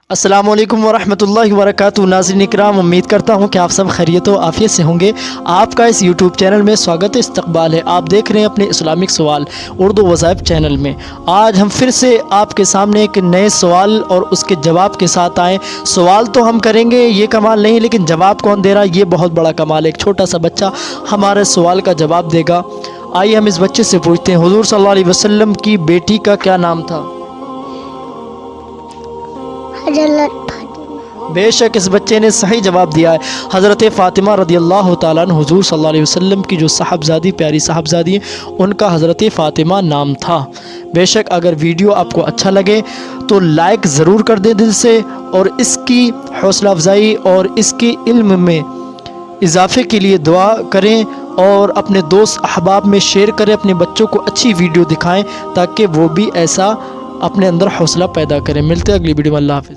अस्सलामु अलैकुम वरहमतुल्लाहि वबरकातुहू। नाज़रीन इकराम, उम्मीद करता हूँ कि आप सब खैरियत व आफियत से होंगे। आपका इस यूट्यूब चैनल में स्वागत इस्तकबाल है। आप देख रहे हैं अपने इस्लामिक सवाल उर्दू वज़ाइफ चैनल में। आज हम फिर से आपके सामने एक नए सवाल और उसके जवाब के साथ आए। सवाल तो हम करेंगे, ये कमाल नहीं, लेकिन जवाब कौन दे रहा है ये बहुत बड़ा कमाल है। एक छोटा सा बच्चा हमारे सवाल का जवाब देगा। आइए हम इस बच्चे से पूछते हैं, हुज़ूर सल्लल्लाहु अलैहि वसल्लम की बेटी का क्या नाम था? बेशक इस बच्चे ने सही जवाब दिया है। हज़रत फ़ातिमा रदियल्लाहु ताला अन्हा हुज़ूर सल्लल्लाहु अलैहि वसल्लम की जो साहबजादी, प्यारी साहबजादी हैं, उनका हज़रत फ़ातिमा नाम था। बेशक अगर वीडियो आपको अच्छा लगे तो लाइक ज़रूर कर दें दिल से, और इसकी हौसला अफजाई और इसके इल्म में इजाफ़े के लिए दुआ करें और अपने दोस्त अहबाब में शेयर करें। अपने बच्चों को अच्छी वीडियो दिखाएँ ताकि वो भी ऐसा अपने अंदर हौसला पैदा करें। मिलते हैं अगली वीडियो में। अल्लाह हाफ़िज़।